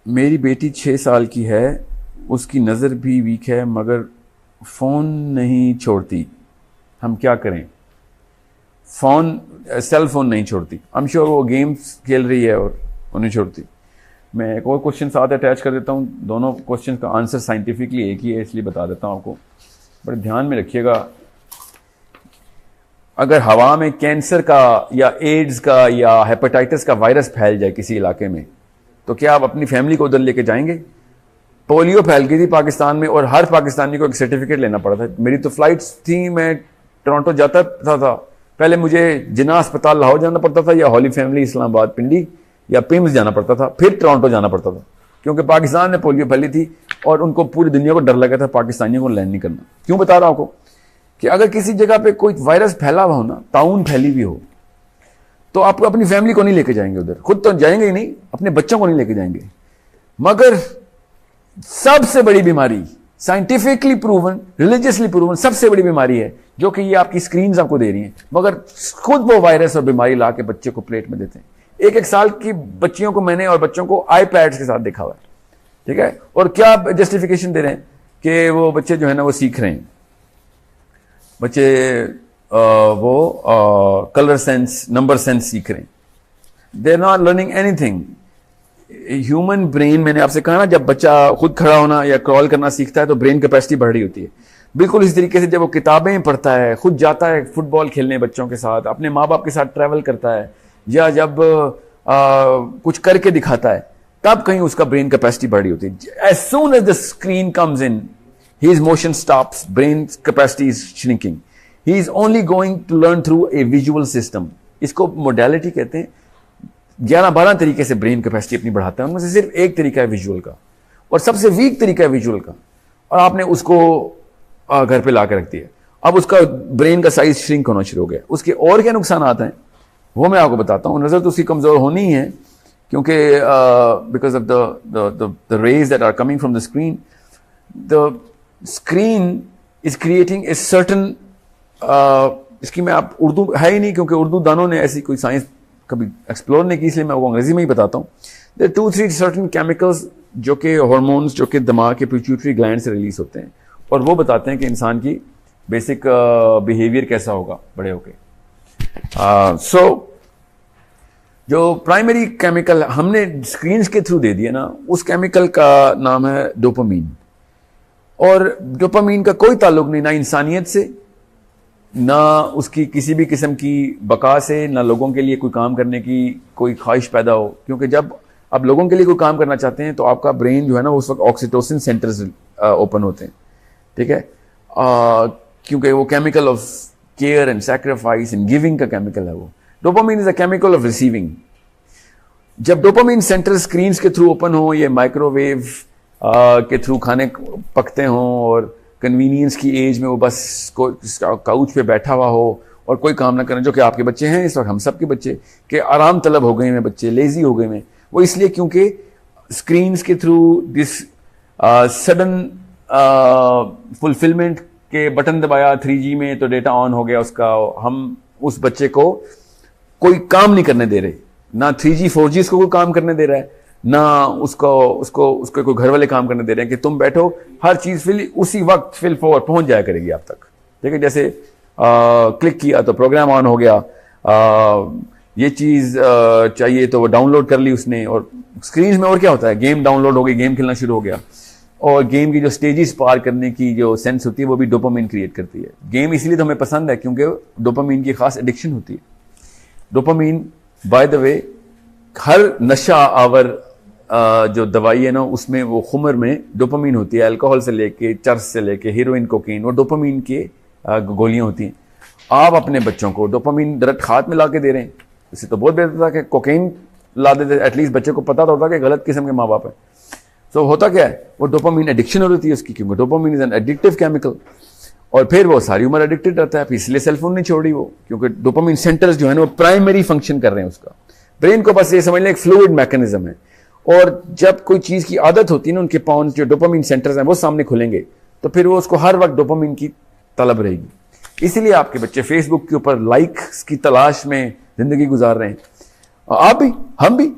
मेरी बेटी 6 साल की है, उसकी नज़र भी वीक है मगर फ़ोन नहीं छोड़ती, हम क्या करें? सेल फोन नहीं छोड़ती। आई एम श्योर वो गेम्स खेल रही है और वो नहीं छोड़ती। मैं एक और क्वेश्चन साथ अटैच कर देता हूँ, दोनों क्वेश्चन का आंसर साइंटिफिकली एक ही है, इसलिए बता देता हूँ आपको, बड़े ध्यान में रखिएगा। अगर हवा में कैंसर का या एड्स का या हेपेटाइटिस का वायरस फैल जाए किसी इलाके में, तो क्या आप अपनी फैमिली को उधर लेके जाएंगे? पोलियो फैल गई थी पाकिस्तान में और हर पाकिस्तानी को एक सर्टिफिकेट लेना पड़ा था। मेरी तो फ्लाइट्स थी, मैं टोरंटो जाता था, पहले मुझे जिन्ना अस्पताल लाहौर जाना पड़ता था या हॉली फैमिली इस्लामाबाद पिंडी या पिम्स जाना पड़ता था, फिर टोरंटो जाना पड़ता था, क्योंकि पाकिस्तान में पोलियो फैली थी और उनको पूरी दुनिया को डर लगा था पाकिस्तानियों को लैंड नहीं करना। क्यों बता रहा हूं आपको कि अगर किसी जगह पे कोई वायरस फैला हुआ हो ना, ताउन फैली हुई हो, तो आप अपनी फैमिली को नहीं लेके जाएंगे उधर, खुद तो जाएंगे ही नहीं, अपने बच्चों को नहीं लेके जाएंगे। मगर सबसे बड़ी बीमारी, साइंटिफिकली प्रूवन, रिलीजियसली प्रूवन सबसे बड़ी बीमारी है जो कि ये आपकी स्क्रीन्स आपको दे रही हैं, मगर खुद वो वायरस और बीमारी ला के बच्चे को प्लेट में देते हैं। एक साल की बच्चियों को मैंने और बच्चों को आईपैड्स के साथ देखा हुआ है, ठीक है, और क्या जस्टिफिकेशन दे रहे हैं कि वो बच्चे जो है ना वो सीख रहे हैं, बच्चे वो कलर सेंस, नंबर सेंस सीख रहे हैं, they are not learning anything. Human brain, मैंने आपसे कहा ना, जब बच्चा खुद खड़ा होना या क्रॉल करना सीखता है तो ब्रेन कैपेसिटी बढ़ रही होती है। बिल्कुल इस तरीके से जब वो किताबें पढ़ता है, खुद जाता है फुटबॉल खेलने बच्चों के साथ, अपने माँ बाप के साथ ट्रैवल करता है, या जब कुछ करके दिखाता है, तब कहीं उसका ब्रेन कैपेसिटी बढ़ रही होती है। As soon as the screen comes in, his motion stops, brain capacity is shrinking, he is only going to learn through a visual system. इसको मोडेलिटी कहते हैं। 11-12 तरीके से ब्रेन कैपेसिटी अपनी बढ़ाता है, उनमें से सिर्फ एक तरीका है विजुअल का, और सबसे वीक तरीका है विजुअल का, और आपने उसको घर पे ला के रख दिया। अब उसका ब्रेन का साइज श्रिंक होना शुरू हो गया। उसके और क्या नुकसान आते हैं वो मैं आपको बताता हूँ। नजर तो उसकी कमजोर होनी ही है, क्योंकि because of the rays that are coming from the screen is creating a certain, इसकी मैं आप उर्दू है ही नहीं, क्योंकि उर्दू दानों ने ऐसी कोई साइंस कभी एक्सप्लोर नहीं की, इसलिए मैं वो अंग्रेजी में ही बताता हूँ। देयर 2-3 सर्टन केमिकल्स जो कि हार्मोन्स जो कि दिमाग के पिट्यूटरी ग्लैंड से रिलीज होते हैं, और वो बताते हैं कि इंसान की बेसिक बिहेवियर कैसा होगा बड़े होके। सो जो प्राइमरी केमिकल हमने स्क्रीन्स के थ्रू दे दिया ना, उस केमिकल का नाम है डोपामीन। और डोपामीन का कोई ताल्लुक नहीं ना इंसानियत से, ना उसकी किसी भी किस्म की बका से, ना लोगों के लिए कोई काम करने की कोई ख्वाहिश पैदा हो, क्योंकि जब आप लोगों के लिए कोई काम करना चाहते हैं तो आपका ब्रेन जो है ना उस वक्त ऑक्सीटोसिन सेंटर्स ओपन होते हैं, ठीक है, क्योंकि वो chemical of care and sacrifice and giving का केमिकल है। वो dopamine is a chemical of receiving. जब डोपामीन सेंटर स्क्रीन्स के थ्रू ओपन हो, ये माइक्रोवेव के थ्रू खाने पकते हों, और कन्वीनियंस की एज में वो बस काउच पे बैठा हुआ हो और कोई काम ना करें, जो कि आपके बच्चे हैं इस वक्त, हम सब के बच्चे के आराम तलब हो गए हैं, बच्चे लेजी हो गए हैं। वो इसलिए क्योंकि स्क्रीन्स के थ्रू दिस सडन फुलफिलमेंट के बटन दबाया 3G में तो डेटा ऑन हो गया उसका, हम उस बच्चे को कोई काम नहीं करने दे रहे, ना 3G 4G उसको कोई काम करने दे रहा है, ना उसको कोई घर वाले काम करने दे रहे हैं कि तुम बैठो, हर चीज फिल उसी वक्त फिल फॉर पहुंच जाया करेगी आप तक, ठीक है। जैसे क्लिक किया तो प्रोग्राम ऑन हो गया, ये चीज चाहिए तो वो डाउनलोड कर ली उसने, और स्क्रीन में और क्या होता है, गेम डाउनलोड हो गई, गेम खेलना शुरू हो गया, और गेम की जो स्टेजेस पार करने की जो सेंस होती है वो भी डोपामीन क्रिएट करती है। गेम इसलिए तो हमें पसंद है क्योंकि डोपामीन की खास एडिक्शन होती है। डोपामीन बाय द वे, हर नशा आवर जो दवाई है ना उसमें वो खुमर में डोपामीन होती है, अल्कोहल से लेके चर्स से लेके हीरोइन, कोकीन, वो डोपामीन के गोलियां होती हैं। आप अपने बच्चों को डोपामीन डायरेक्ट हाथ में ला के दे रहे हैं, इससे तो बहुत बेहतर था कि कोकीन ला देते, एटलीस्ट बच्चे को पता तो होता कि गलत किस्म के माँ बाप है। तो होता क्या है, वो डोपामीन एडिक्शन हो रही है उसकी, क्योंकि dopamine is an addictive chemical, और फिर वो सारी उम्र एडिक्टेड रहता है, इसलिए सेलफोन नहीं छोड़ रही वो, क्योंकि डोपामीन सेंटर्स जो है ना वो प्राइमरी फंक्शन कर रहे हैं उसका। ब्रेन को बस ये समझ लें एक फ्लूइड मैकेनिज्म है, और जब कोई चीज की आदत होती है ना, उनके पाउंड जो डोपामीन सेंटर्स हैं वो सामने खुलेंगे, तो फिर वो उसको हर वक्त डोपामीन की तलब रहेगी। इसीलिए आपके बच्चे फेसबुक के ऊपर लाइक्स की तलाश में जिंदगी गुजार रहे हैं, आप भी, हम भी,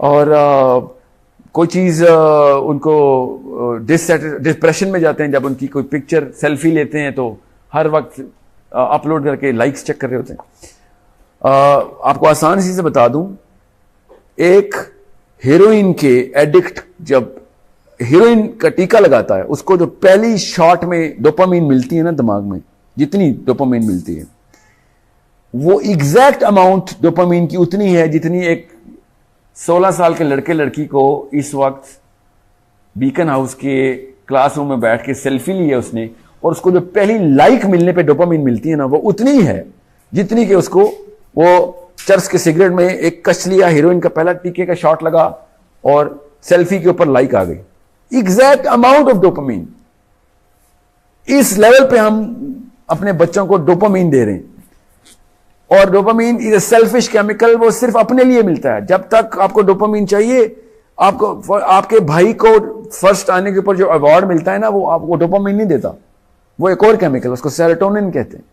और कोई चीज़ उनको डिप्रेशन में जाते हैं जब उनकी कोई पिक्चर सेल्फी लेते हैं तो हर वक्त अपलोड करके लाइक्स चेक कर रहे होते हैं। आपको आसान सी से बता दूं, एक हीरोइन के एडिक्ट जब हीरोइन का टीका लगाता है, उसको जो पहली शॉट में डोपामीन मिलती है ना दिमाग में, जितनी डोपामीन मिलती है वो एग्जैक्ट अमाउंट डोपामीन की उतनी है जितनी एक 16 साल के लड़के लड़की को इस वक्त बीकन हाउस के क्लासरूम में बैठ के सेल्फी ली है उसने, और उसको जो पहली लाइक मिलने पे डोपामीन मिलती है ना, वो उतनी है जितनी कि उसको वो चर्च के सिगरेट में एक कच लिया, हीरोइन का पहला टीके का शॉट लगा और सेल्फी के ऊपर लाइक आ गई। Exact amount of dopamine. इस लेवल पे हम अपने बच्चों को डोपामीन दे रहे हैं, और dopamine is a selfish chemical, वो सिर्फ अपने लिए मिलता है। जब तक आपको डोपामीन चाहिए, आपको आपके भाई को फर्स्ट आने के ऊपर जो अवार्ड मिलता है ना, वो आपको डोपामीन नहीं देता, वो एक और केमिकल, उसको सेरोटोनिन कहते हैं।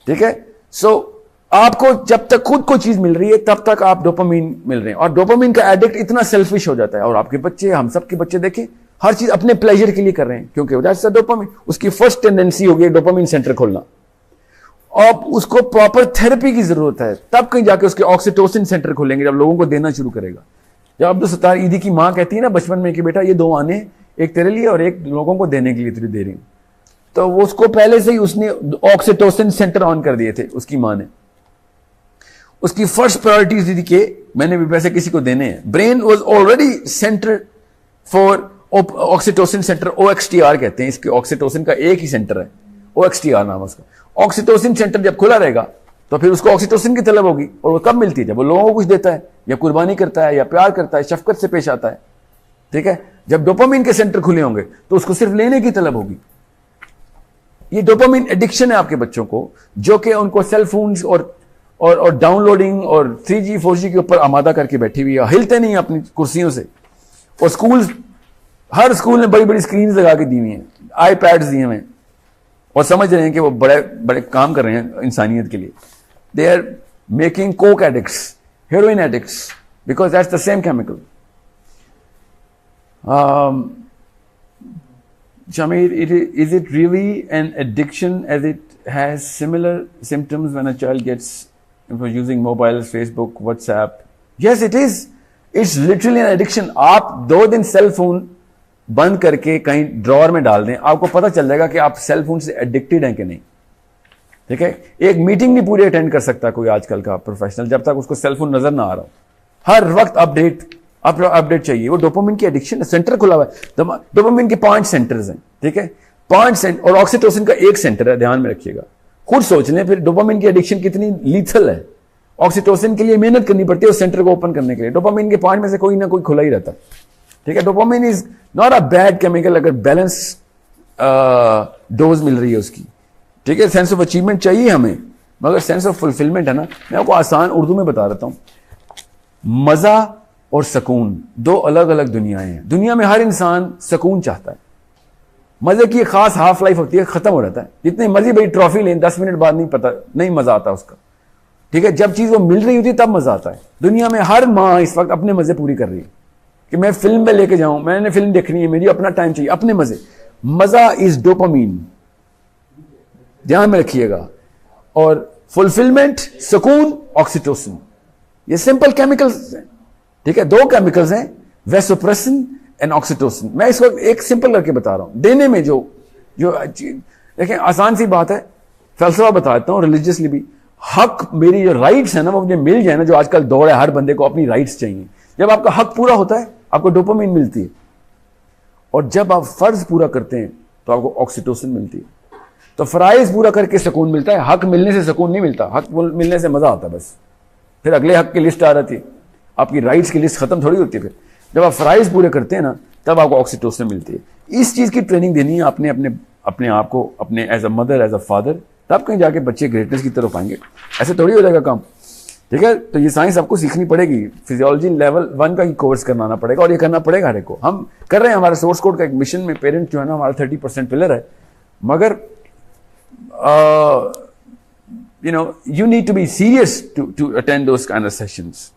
ठीक है, सो आपको जब तक खुद को चीज मिल रही है तब तक आप डोपामीन मिल रहे हैं, और डोपामीन का एडिक्ट इतना सेल्फिश हो जाता है। और आपके बच्चे, हम सबके बच्चे देखें, हर चीज अपने प्लेजर के लिए कर रहे हैं, क्योंकि वजह से डोपामीन, उसकी फर्स्ट टेंडेंसी हो गई डोपामीन सेंटर खोलना। अब उसको प्रॉपर थेरेपी की जरूरत है, तब कहीं जाके उसके ऑक्सीटोसिन सेंटर खोलेंगे, जब लोगों को देना शुरू करेगा। जब अब्दुल सत्तार ईदी की मां कहती है ना बचपन में कि बेटा ये 2 आने, एक तेरे लिए और एक लोगों को देने के लिए तुझे दे रही हूं, तो वो उसको पहले से ही उसने ऑक्सीटोसिन सेंटर ऑन कर दिए थे उसकी मां ने। उसकी फर्स्ट प्रायोरिटी थी कि मैंने भी पैसे किसी को देने हैं। Brain was already centre for oxytocin centre, OXTR कहते हैं इसके, ऑक्सीटोसिन का एक ही सेंटर है, OXTR नाम है उसका। ऑक्सीटोसिन सेंटर जब खुला रहेगा तो फिर उसको ऑक्सीटोसिन की तलब होगी, और वो कब मिलती है? जब वो लोगों को कुछ देता है, या कुर्बानी करता है, या प्यार करता है, शफकत से पेश आता है। ठीक है, जब डोपामीन के सेंटर खुले होंगे तो उसको सिर्फ लेने की तलब होगी। ये डोपामीन एडिक्शन है आपके बच्चों को, जो कि उनको सेल फोन्स और डाउनलोडिंग और 3G 4G के ऊपर आमादा करके बैठी हुई है, हिलते नहीं अपनी कुर्सियों से। और स्कूल, हर स्कूल ने बड़ी बड़ी स्क्रीन लगा के दी हुई हैं, iPads दिए हुए हैं, और समझ रहे हैं कि वो बड़े बड़े काम कर रहे हैं इंसानियत के लिए। They are making coke addicts, heroin addicts, because that's the same chemical. Shamir, is it really an addiction as it has similar symptoms when a child gets using mobiles, Facebook, WhatsApp? Yes, it is. It's literally an addiction. आप 2 दिन cell phone बंद करके कहीं drawer में डाल दें, आपको पता चल जाएगा कि आप सेल फोन से एडिक्टेड हैं कि नहीं। ठीक है, एक मीटिंग नहीं पूरी अटेंड कर सकता कोई आजकल का प्रोफेशनल जब तक उसको सेल फोन नजर ना आ रहा हो। हर वक्त अपडेट चाहिए। वो डोपामिन की एडिक्शन है, सेंटर खुला हुआ है। डोपामिन के 5 सेंटर्स हैं। ठीक है, 5 सेंटर, और ऑक्सीटोसिन का 1 सेंटर है, ध्यान में रखिएगा। खुद सोच लें फिर डोपामिन की एडिक्शन कितनी लीथल है। ऑक्सीटोसिन के लिए मेहनत करनी पड़ती है उस सेंटर को ओपन करने के लिए। डोपामिन के 5 में से कोई ना कोई खुला ही रहता है। ठीक है, dopamine is not a bad chemical अगर बैलेंस डोज मिल रही है उसकी। ठीक है, सेंस ऑफ अचीवमेंट चाहिए हमें, मगर सेंस ऑफ फुलफिलमेंट है ना, मैं आपको आसान उर्दू में बता देता हूं। मजा और सुकून 2 अलग अलग दुनियाएं हैं। दुनिया में हर इंसान सुकून चाहता है। मजे की खास हाफ लाइफ होती है, खत्म हो जाता है। जितनी मर्जी बड़ी ट्रॉफी लें, 10 मिनट बाद नहीं मजा आता उसका। ठीक है, जब चीज वो मिल रही होती है तब मजा आता है। दुनिया में हर माँ इस वक्त अपने मजे पूरी कर रही है कि मैं फिल्म में लेके जाऊं, मैंने फिल्म देखनी है, मेरी अपना टाइम चाहिए, अपने मजे। मजा इज डोपामीन, ध्यान में रखिएगा। और फुलफिलमेंट, सुकून, ऑक्सीटोसिन, ये सिंपल केमिकल्स हैं। ठीक है, 2 केमिकल्स हैं, वेसोप्रेसिन एंड ऑक्सीटोसिन। मैं इस वक्त एक सिंपल करके बता रहा हूं। देने में जो देखें, आसान सी बात है, फलसफा बता देता हूं, रिलीजियसली भी। हक, मेरी जो राइट्स है ना, वो मुझे मिल जाए ना, जो आजकल दौड़ है, हर बंदे को अपनी राइट्स चाहिए। जब आपका हक पूरा होता है आपको डोपामिन मिलती है, और जब आप फर्ज पूरा करते हैं तो आपको ऑक्सीटोसिन मिलती है। तो फराइज पूरा करके सुकून मिलता है, हक मिलने से सुकून नहीं मिलता। हक मिलने से मजा आता है बस, फिर अगले हक की लिस्ट आ जाती है, आपकी राइट्स की लिस्ट खत्म थोड़ी होती है। फिर जब आप फराइज पूरे करते हैं ना, तब आपको ऑक्सीटोसिन मिलती है। इस चीज की ट्रेनिंग देनी है आपने अपने आप को, अपने as a mother, as a father, तब कहीं जाके बच्चे ग्रेटनेस की तरफ आएंगे। ऐसे थोड़ी हो जाएगा काम। ठीक है, तो ये साइंस आपको सीखनी पड़ेगी। फिजियोलॉजी लेवल 1 का ही कोर्स करवाना पड़ेगा, और ये करना पड़ेगा हर एक को। हम कर रहे हैं, हमारे सोर्स कोड का एक मिशन में पेरेंट जो है ना, हमारा 30% पिलर है। मगर you need to be serious to attend those kind of sessions.